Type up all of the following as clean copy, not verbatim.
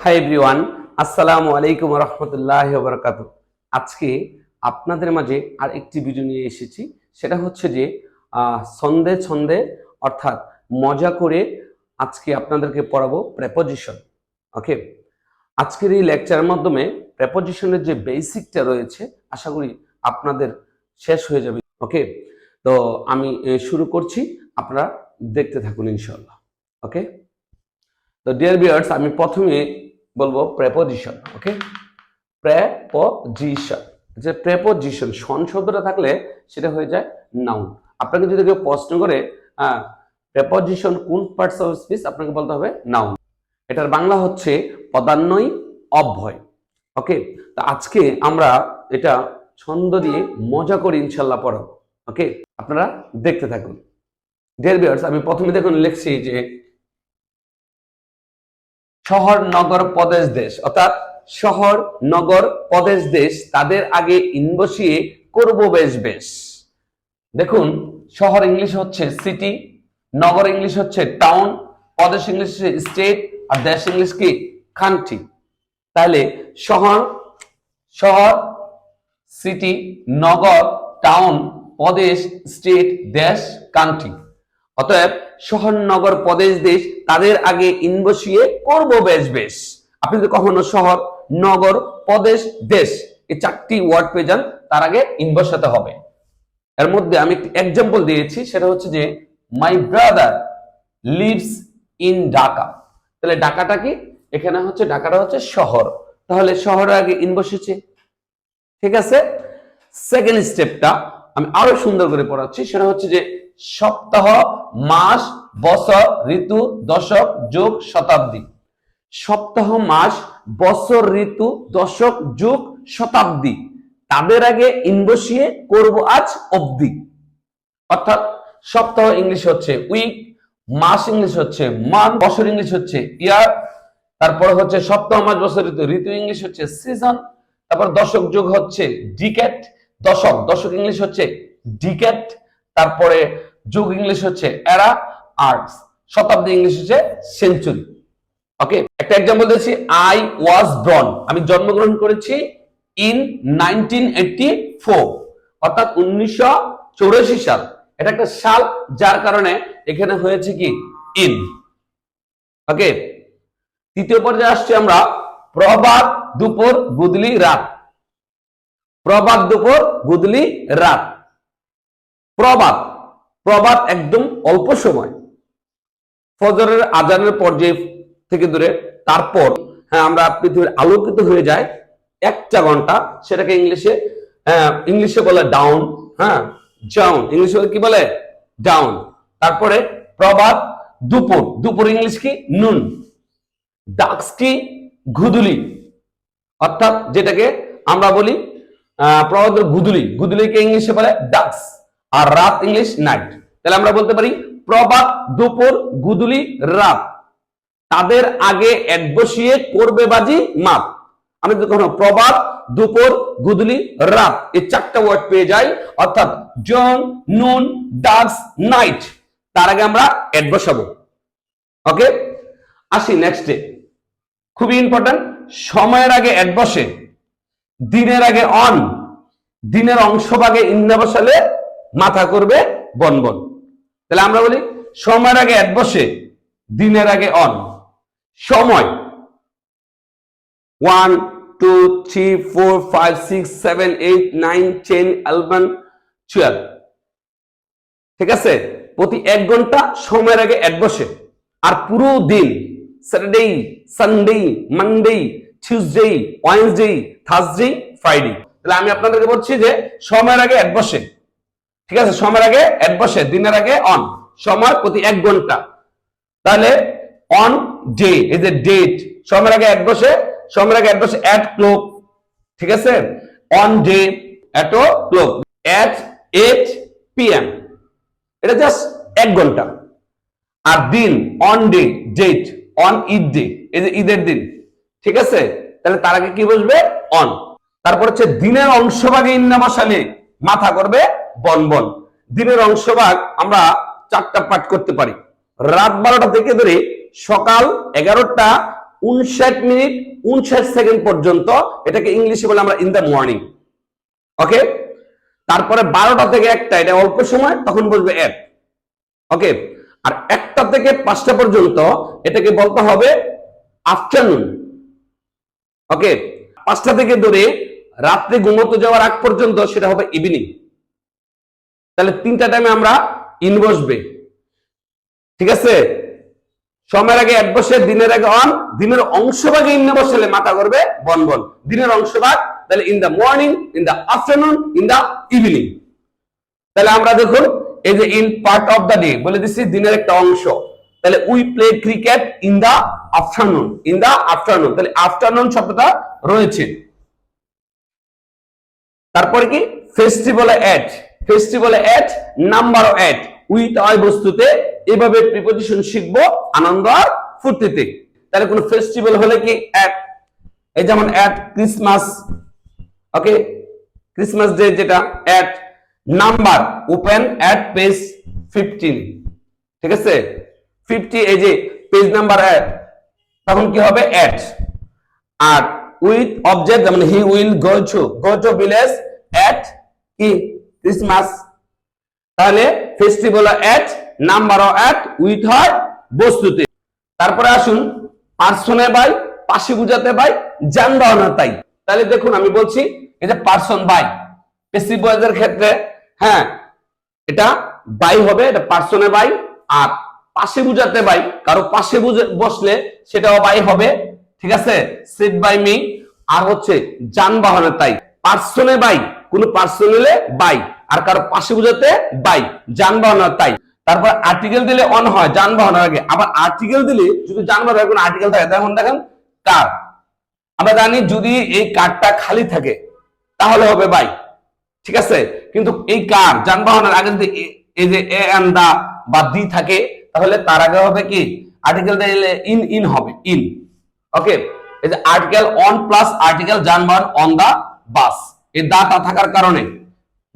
Hi everyone, আসসালামু আলাইকুম ওয়া রাহমাতুল্লাহি ওয়া বারাকাতুহু। আজকে আপনাদের মাঝে আর একটি ভিডিও নিয়ে এসেছি। সেটা হচ্ছে যে ছন্দে ছন্দে অর্থাৎ মজা করে আজকে আপনাদেরকে পড়াবো প্রেপোজিশন। ওকে, আজকের এই লেকচারের মাধ্যমে প্রেপোজিশনের যে বেসিকটা রয়েছে আশা করি আপনাদের শেষ হয়ে যাবে। ওকে, তো আমি শুরু করছি, আপনারা দেখতে থাকুন ইনশাআল্লাহ। ওকে, তো ডিয়ার ভিউয়ার্স, আমি প্রথমে বলবো প্রেপোজিশন। ওকে, প্রেপোজিশন, যে প্রেপোজিশন সন শব্দটা থাকলে সেটা হয়ে যায় নাউন। আপনাকে যদি কেউ প্রশ্ন করে প্রেপোজিশন কোন পার্টস অফ স্পিচ, আপনাকে বলতে হবে নাউন। এটার বাংলা হচ্ছে পদান্বয়ী অব্যয়। ওকে, তো আজকে আমরা এটা ছন্দ দিয়ে মজা করে ইনশাল্লাহ পড়াবো। ওকে, আপনারা দেখতে থাকুন। ডিয়ার ভিউয়ার্স, আমি প্রথমে দেখুন লিখছি যে শহর নগর প্রদেশ দেশ, অর্থাৎ শহর নগর প্রদেশ দেশ তাদের আগে ইন বসিয়ে করব বেশ বেশ। দেখুন, শহর ইংলিশ হচ্ছে সিটি, নগর ইংলিশ হচ্ছে টাউন, প্রদেশ ইংলিশ হচ্ছে স্টেট, আর দেশ ইংলিশ কি কান্ট্রি। তাহলে শহর শহর সিটি, নগর, টাউন, প্রদেশ, স্টেট, দেশ, কান্ট্রি। অতএব শহর নগর প্রদেশ দেশ তাদের আগে ইন বসিয়ে করব বেশ বেশ। আপনি যদি কখনো শহর নগর প্রদেশ দেশ এই চারটি ওয়ার্ড পেয়ে যান, তার আগে ইন বসাতে হবে। এর মধ্যে আমি একটি এক্সাম্পল দিয়েছি, সেটা হচ্ছে যে my brother lives in Dhaka. তাহলে ঢাকাটা কি? এখানে হচ্ছে ঢাকাটা হচ্ছে শহর, তাহলে শহরের আগে ইন বসেছে। ঠিক আছে, সেকেন্ড স্টেপটা আমি আরো সুন্দর করে পড়াচ্ছি, সেটা হচ্ছে যে সপ্তাহ, মাস, বছর, ঋতু, দশক, যুগ, শতাব্দী। সপ্তাহ, মাস, বছর, ঋতু, দশক, যুগ, শতাব্দী তাদের আগে ইন বসিয়ে করব আজ অবধি। অর্থাৎ সপ্তাহ ইংলিশ হচ্ছে উইক, মাস ইংলিশ হচ্ছে মান্থ, বছর ইংলিশ হচ্ছে ইয়ার, তারপর হচ্ছে সপ্তাহ, মাস, বছর, ঋতু, ঋতু ইংলিশ হচ্ছে সিজন, তারপর দশক যুগ হচ্ছে ডিকেট, দশক ইংলিশ হচ্ছে ডিকেট, তারপরে যুগ ইংলিশ হচ্ছে এরা, আর শতাব্দী ইংলিশ হচ্ছে সেঞ্চুরি। ওকে, একটা এক্সাম্পল দিচ্ছি, আই ওয়াজ বর্ন, আমি জন্মগ্রহণ করেছি ইন 1984, অর্থাৎ 1984 সাল। এটা একটা সাল, যার কারণে এখানে হয়েছে কি ইন। ওকে, তৃতীয় পর্যায়ে আসছি আমরা প্রভাত, দুপুর, গুদলি, রাত। প্রভাত, দুপুর, গুদলি, রাত। প্রভাত, প্রভাত একদম অল্প সময়, ফজরের আজানের পর্যায়ে থেকে দূরে, তারপর আমরা পৃথিবীর আলোকিত হয়ে যায় একটা ঘন্টা, সেটাকে ইংলিশে বলে ডাউন। ডাউন ইংলিশে কি বলে? ডাউন। তারপরে প্রভাত, দুপুর, দুপুর ইংলিশ কি নুন। ডাক্স কি গুদলি, অর্থাৎ যেটাকে আমরা বলি প্রভাত গুদলি, গুদলিকে ইংলিশে বলে ডাক্স, আর রাত ইংলিশ নাইট। তাহলে আমরা বলতে পারি প্রভাত, দুপুর, গুদলি, রাত তাদের আগে এক বসিয়ে করবে বাজি মাপ। আমি যখন প্রভাত, দুপুর, গুদলি, রাত এই চারটা ওয়ার্ড পেয়ে যাই, অর্থাৎ জন, নুন, ডাক্স, নাইট, তার আগে আমরা এড বসাবো। ওকে, আসি নেক্সটে, খুবই ইম্পর্টেন্ট। সময়ের আগে এড বসে, দিনের আগে অন, দিনের অংশভাগে ইন্না বসালে মাথা করবে বনবন। তাহলে আমরা বলি সময়ের আগে এড বসে, দিনের আগে অন। সময় 1 2 3 4 5 6 7 8 9 10 11 12, ঠিক আছে? প্রতি 1 ঘন্টা সময়ের আগে এড বসে। আর পুরো দিন Saturday, Sunday, Monday, Tuesday, Wednesday, Thursday, Friday. তাহলে আমি আপনাদেরকে বলছি যে সময়ের আগে এড বসে। ঠিক আছে, সময়ের আগে এড বসে, দিনের আগে অন, সময় প্রতি 1 ঘন্টা। তাহলে on day is a date, সময়ের আগে এড বসে, সময়ের আগে এড বসে এট ক্লক। ঠিক আছে, on day at o'clock, at 8 PM, এটা জাস্ট 1 ঘন্টা। আর দিন on day, date on Eid day, এই যে ঈদের দিন। ঠিক আছে, তাহলে তার আগে কি বসবে? অন। তারপর হচ্ছে দিনের অংশভাগে ইন্না বসালে মাথা করবে বনবন। দিনের অংশভাগ আমরা 4টা পার্ট করতে পারি, রাত 12টা থেকে ধরে সকাল 11টা 59 মিনিট 59 সেকেন্ড পর্যন্ত, এটাকে ইংলিশে বলে আমরা ইন দ্য মর্নিং। ওকে, তারপরে 12টা থেকে 1টা, এটা অল্প সময়, তখন বলবে এট। ওকে, আর 1টা থেকে 5টা পর্যন্ত এটাকে বলতে হবে আফটারনুন। ওকে, 5টা থেকে ধরে রাত্রে ঘুমোতে যাওয়ার আগ পর্যন্ত সেটা হবে ইভিনিং। তাহলে 3টা টাইমে আমরা ইন বসবে, ঠিক আছে? সময়ের আগে এট বসে, দিনের আগে অন, দিনের অংশভাগে ইন বসলে মাথা করবে বন বন, দিনের অংশভাগ, তাহলে in the morning, in the afternoon, in the evening. তাহলে আমরা দেখুন এই যে in part of the day বলে দিচ্ছি, দিনের একটা অংশ। তাহলে we play cricket in the afternoon, in the afternoon, তাহলে আফটারনুন শব্দটা রয়েছে। তারপরে কি ফেস্টিভ্যালে এট, ফেস্টিভ্যালে এট, নাম্বার এট, উইথ হয় বস্তুতে, এভাবে প্রিপজিশন শিখবো আনন্দ আর ফুর্তিতে। তাহলে কোন ফেস্টিভ্যাল হলে কি এট, এই যেমন এট ক্রিসমাস। ওকে, ক্রিসমাস ডে যেটা এট, নাম্বার ওপেন এট পেজ 15, ঠিক আছে? 50, এই যে পেজ নাম্বার এট, তখন কি হবে এট। আর উইথ অবজেক্ট, যেমন he will go to village at কি ক্রিসমাস। তাহলে festival at, number at, with হয় বস্তুতে। তারপরে আসুন পার্সনে বাই, পাশে বুঝাতে বাই, যানবাহনের তাই। তাহলে দেখুন আমি বলছি এই যে পার্সন বাই, পেসিভ ভয়েসের ক্ষেত্রে হ্যাঁ এটা বাই হবে, এটা পার্সনে বাই। আর পাশে বুঝাতে বাই, কারো পাশে বসলে সেটাও বাই হবে, ঠিক আছে? Seat by me. আর হচ্ছে যানবাহনের তাই, পার্সনে বাই, কোন পার্সন হলে বাই, আর কারো পাশে বুঝাতে বাই, যানবাহনের তাই। তারপর আর্টিকেল দিলে অন হয় যানবাহনের আগে, আবার আর্টিকেল দিলে যদি যানবাহনের কোনো আর্টিকেল থাকে, যেমন দেখেন কার, আমরা জানি যদি এই কারটা খালি থাকে তাহলে হবে বাই, ঠিক আছে? কিন্তু এই কার যানবাহনের আগে যদি এই যে এ এন্ড দা বা দি থাকে, তাহলে তার আগে হবে কি আর্টিকেল দিলে ইন, ইন হবে ইন। ওকে, এই যে আর্টিকেল অন প্লাস আর্টিকেল যানবাহন অন দা বাস, এই দাটা থাকার কারণে,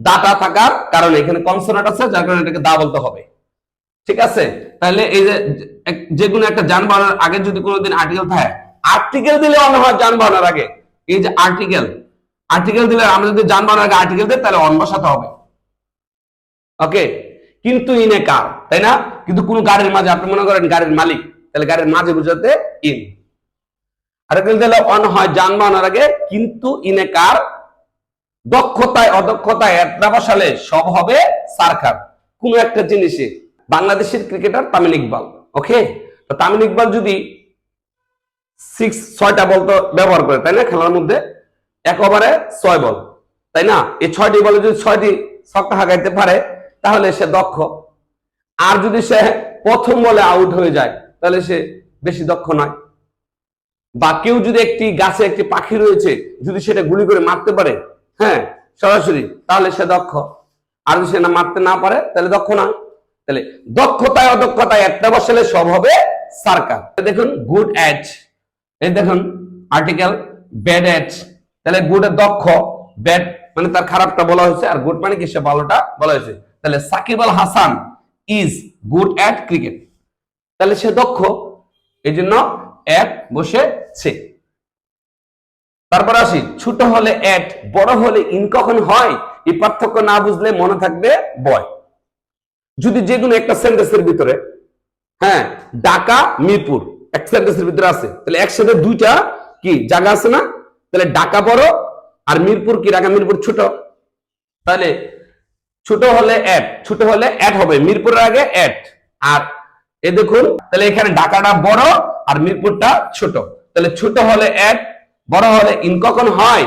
দাটা থাকার কারণে এখানে কনসোনেন্ট আছে, যার কারণে এটাকে দা বলতে হবে, ঠিক আছে? তাহলে এই যে কোনো একটা যানবাহনের আগে যদি কোনোদিন আর্টিকেল থাকে, আর্টিকেল দিলে অন হয় যানবাহনের আগে। এই যে আর্টিকেল, আর্টিকেল দিলে আমরা যদি যানবাহনের আগে আর্টিকেল দিই তাহলে অন বসাতে হবে। ওকে, কিন্তু ইন এ কার, তাই না? কিন্তু কোন গাড়ির মাঝে, আপনি মনে করেন গাড়ির মালিক, তাহলে গাড়ির মাঝে বুঝাতে ইন। আর্টিকেল দিলে অন হয় যানবাহনের আগে, কিন্তু ইন এ কার, দক্ষতায় অদক্ষতায় একটা বসালে সব হবে সারকার। কোন একটা জিনিসে, বাংলাদেশের ক্রিকেটার তামিম ইকবাল, ওকে, তো তামিম ইকবাল যদি 6টা বল তো ব্যবহার করে, তাই না? খেলার মধ্যে এক ওভারে 6 বল, তাই না? এই 6টি বলে যদি 6টি ছক্কা হাঁকাইতে পারে তাহলে সে দক্ষ। আর যদি সে প্রথম বলে আউট হয়ে যায় তাহলে সে বেশি দক্ষ নয়। বা কেউ যদি একটি গাছে একটি পাখি রয়েছে, যদি সেটা গুলি করে মারতে পারে, হ্যাঁ সরাসরি, তাহলে সে দক্ষ। আর যদি সে না মারতে না পারে তাহলে দক্ষ নয়। তাহলে দক্ষতায় অদক্ষতায় একটা বসালে সব হবে সার্কার। দেখুন গুড এট, এই দেখুন আর্টিকেল ব্যাড এট, তাহলে গুড এর দক্ষ, ব্যাড মানে তার খারাপটা বলা হয়েছে, আর গুড মানে কি সে ভালোটা বলা হয়েছে। তাহলে Shakib Al Hasan is good at cricket, তাহলে সে দক্ষ, এই জন্য এট বসেছে। তারপর আসি ছোট হলে এট, বড় হলে ইন কখন হয়, এই পার্থক্য না বুঝলে মনে থাকবে বয়। যদি যে কোনো একটা সেন্টেন্সের ভিতরে, হ্যাঁ ঢাকা মিরপুর এক সেন্টেন্সের ভিতরে আছে, তাহলে একসাথে দুইটা কি জায়গা আছে না? তাহলে ঢাকা বড় আর মিরপুর কি, ঢাকা মিরপুর ছোট। তাহলে ছোট হলে এট, ছোট হলে এট হবে, মিরপুরের আগে এট। আর এ দেখুন তাহলে এখানে ঢাকাটা বড় আর মিরপুরটা ছোট, তাহলে ছোট হলে এট, বড় হলে ইন কখন হয়,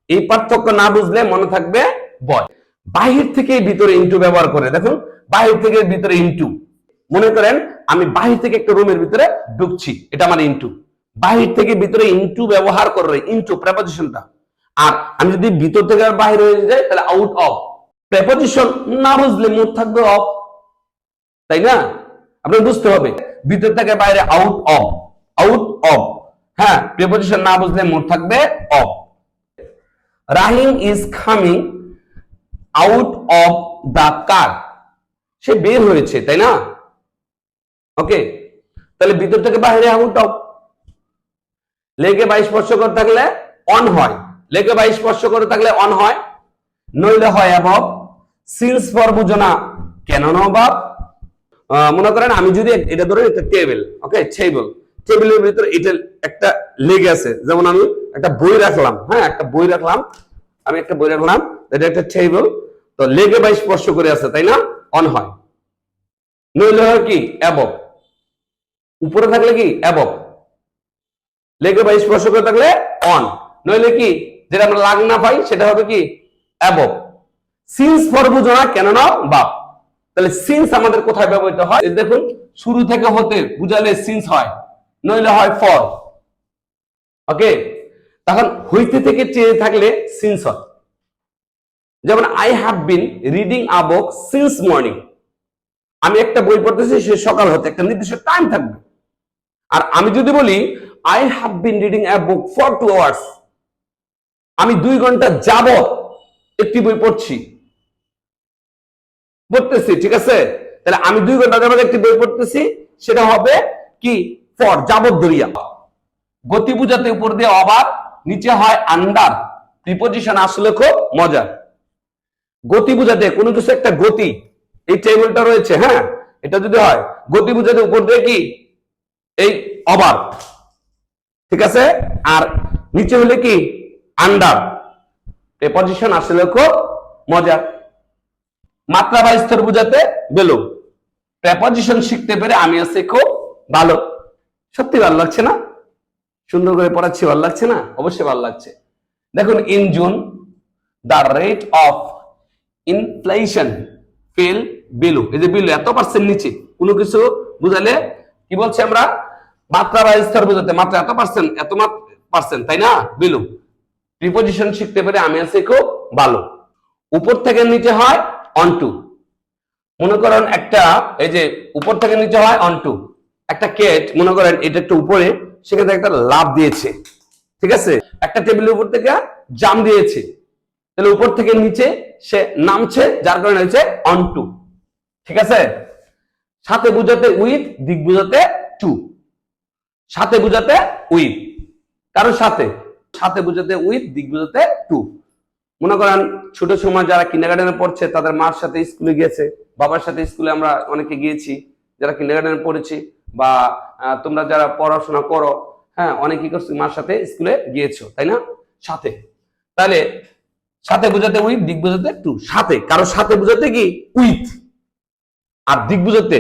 এই পার্থক্য না বুঝলে মনে থাকবে বয়। বাহির থেকে ভিতরে ইনটু ব্যবহার করে, দেখুন বাহির থেকে ভিতরে ইনটু, মনে করেন আমি বাহির থেকে একটা রুমের ভিতরে ঢুকছি, এটা আমার ইনটু। বাহির থেকে ভিতরে ইনটু ব্যবহার করে, ইনটু প্রেপোজিশনটা। আর আমি যদি ভিতর থেকে বাহির হয়ে যাই তাহলে আউট অফ। প্রেপোজিশন না বুঝলে মুড থাকবে অফ, তাই না? আপনি বুঝতে হবে ভিতর থেকে বাইরে আউট অফ, আউট অফ। হ্যাঁ, প্রিপোজিশন না বুঝলে মুড থাকবে off. Rahim is coming out of the car, সে বের হয়েছে, তাই না? ওকে, তাহলে ভিতর থেকে বাইরে আউট অফ। লেগে বা স্পর্শ করে থাকলে অন হয়, লেগে বা স্পর্শ করে থাকলে অন হয়, নইলে হয় অ্যাবভ। সিন্স ফর বুঝো না, কেন না অভাব। মনে করেন আমি যদি এটা ধরে একটা টেবিল, ওকে, টেবিলের ভিতরে এটা একটা লেগে আছে, যেমন আমি একটা বই রাখলাম, হ্যাঁ একটা বই রাখলাম, আমি একটা বই রাখলাম, এটা একটা টেবিল, তো লেগে বা স্পর্শ করে আছে, তাই না, অন হয়। নইলে হয় কি অ্যাবভ, উপরে থাকলে কি অ্যাবভ, লেগে বা স্পর্শ করে থাকলে অন, নইলে কি যেটা আমরা লাগ না পাই সেটা হবে কি অ্যাবভ। সিন্স ফর বুঝো না, কেন না বাপ। তাহলে সিন্স আমাদের কোথায় ব্যবহৃত হয়, দেখুন শুরু থেকে হতে বুঝালে সিন্স হয়, নইলে হয় ফর। ওকে, তখন হইতে থেকে চেয়ে থাকলে সিন্স হয়। যেমন I have been reading a book since morning, আমি একটা বই পড়তেছি সে সকাল হতে, একটা নির্দিষ্ট টাইম থাকবে। আর আমি যদি বলি I have been reading a book for 2 hours, আমি 2 ঘন্টা যাবত একটি বই পড়তেছি, ঠিক আছে, তাহলে আমি 2 ঘন্টা যাবত একটি বই পড়তেছি, সেটা হবে কি ফর, যাবত ধরিয়া। গতি বুঝাতে উপর দিয়ে অবার, নিচে হয় আন্ডার, প্রিপজিশন আসলে খুব মজার। গতি বুঝাতে কোনো কিছু একটা গতি, এই টেবিলটা রয়েছে, হ্যাঁ এটা যদি হয় গতি বুঝাতে উপর দিয়ে কি এই অবার, ঠিক আছে, আর নিচে হলে কি আন্ডার, প্রিপজিশন আসলে খুব মজার। মাত্রা বা স্তর বুঝাতে বেলো, প্রিপজিশন শিখতে পেরে আমি আছি খুব ভালো। সত্যি ভালো লাগছে না, সুন্দর করে পড়াচ্ছি, ভালো লাগছে না, অবশ্যই ভালো লাগছে। দেখুন in June the rate of inflation fail below, এই যে বিলো এত পার্সেন্ট নিচে, কোনো কিছু বুঝালে কি বলছি আমরা, মাত্রা বা স্তর বুঝাতে মাত্রা এত পার্সেন্ট, তাই না, বিলো। প্রিপজিশন শিখতে পেরে আমি আছি খুব ভালো। উপর থেকে নিচে হয় অন টু, মনে করেন একটা, এই যে উপর থেকে নিচে হয় অন টু, একটা কেট মনে করেন এটা একটু উপরে, সেখানে একটা লাভ দিয়েছে, ঠিক আছে, একটা টেবিলের উপর থেকে জাম দিয়েছে, তাহলে উপর থেকে নিচে সে নামছে, যার কারণে হয়েছে অন টু, ঠিক আছে। সাথে বুঝাতে উইথ, দিক বুঝাতে টু, সাথে বুঝাতে উইথ, কারণ সাথে, সাথে বুঝাতে উইথ, দিক বুঝাতে টু। মনে করেন ছোট সময় যারা কিন্ডারগার্টেনে পড়ছে তাদের মার সাথে স্কুলে গিয়েছে, বাবার সাথে স্কুলে আমরা অনেকে গিয়েছি যারা কিন্ডারগার্টেনে পড়েছি, বা তোমরা যারা পড়াশোনা করো, হ্যাঁ অনেকেই করছো মার সাথে স্কুলে গিয়েছো, তাই না, সাথে। তাহলে সাথে বুঝাতে উইথ, দিক বুঝাতে টু, সাথে, কারো সাথে বুঝাতে কি উইথ, আর দিক বুঝাতে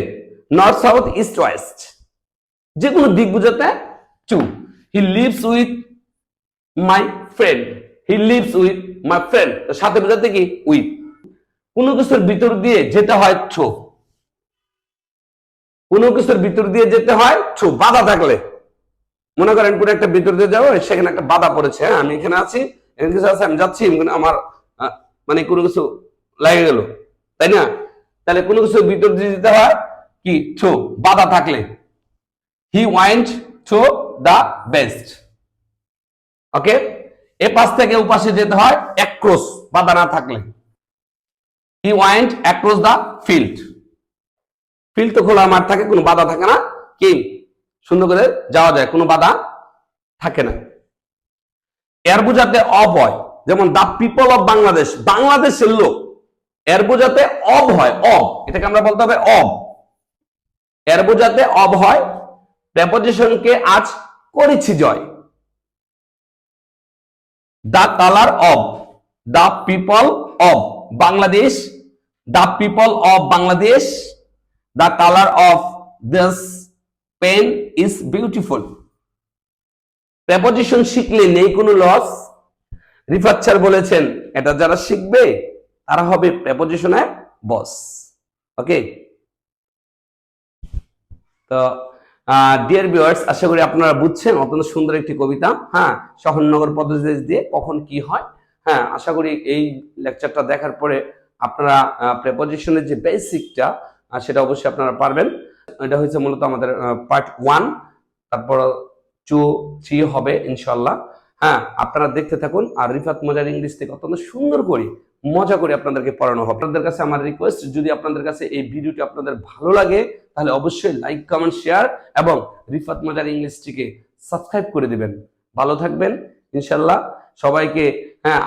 নর্থ সাউথ ইস্ট ওয়েস্ট, যে কোনো দিক বুঝাতে to. He lives with my friend, he lives with my friend, সাথে বোঝাতে কি উইথ। কোনো কিছুর ভিতর দিয়ে যেতে হয় থ্রু, কোনো কিছুর ভিতর দিয়ে যেতে হয় থ্রু, বাধা থাকলে, মনে করেন কোনো একটা ভিতর দিয়ে যাবো, সেখানে একটা বাধা পড়েছে, হ্যাঁ আমি এখানে আছি, এখানে কিছু আছে, আমি যাচ্ছি, আমার মানে কোনো কিছু লাগে গেল, তাই না, তাহলে কোনো কিছুর ভিতর দিয়ে যেতে হয় কি থ্রু, বাধা থাকলে। He went through the best, okay, এ পাশ থেকে ও পাশে যেতে হয় অ্যাক্রস, বাধা না থাকলে। He went across the field, field তো খোলা মাঠ থাকে, কোনো বাধা থাকে না, কি সুন্দর করে যাওয়া যায়, কোনো বাধা থাকে না। এর বোঝাতে অব হয়, যেমন দা পিপল অফ বাংলাদেশ, বাংলাদেশের লোক, এর বোঝাতে অব হয়, অব, এটাকে আমরা বলতে হবে অব, এর বোঝাতে অব হয়। প্রেপোজিশনকে আজ করেছি জয়, the color of the people of Bangladesh, the people of Bangladesh, the color of this pen is beautiful. Preposition শিখলে নেই কোনো লস, রিফাত স্যার বলেছেন এটা যারা শিখবে তারা হবে প্রেপোজিশনের বস, ওকে। তো ডিয়ার ভিউয়ার্স, আশা করি আপনারা বুঝছেন, অত্যন্ত সুন্দর একটি কবিতা, হ্যাঁ শহরনগর পদদেশ দিয়ে কখন কি হয়, হ্যাঁ আশা করি এই লেকচারটা দেখার পরে আপনারা প্রেপোজিশনের যে বেসিকটা সেটা অবশ্যই আপনারা পারবেন। এটা হচ্ছে মূলত আমাদের পার্ট 1, তারপর 2, 3 হবে ইনশাআল্লাহ। হ্যাঁ আপনারা দেখতে থাকুন, আর রিফাত মজার ইংলিশ থেকে অত্যন্ত সুন্দর করে মজা করে আপনাদেরকে পড়ানো হবে। আপনাদের কাছে আমার রিকোয়েস্ট, যদি আপনাদের কাছে এই ভিডিওটি আপনাদের ভালো লাগে তাহলে অবশ্যই লাইক, কমেন্ট, শেয়ার এবং রিফাত মজার ইংলিশটিকে সাবস্ক্রাইব করে দিবেন। ভালো থাকবেন ইনশাল্লাহ। সবাইকে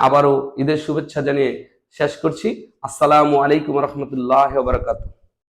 আবারও ঈদের শুভেচ্ছা জানিয়ে শেষ করছি। আসসালামু আলাইকুম রহমতুল্লাহ বারাকাতুহু।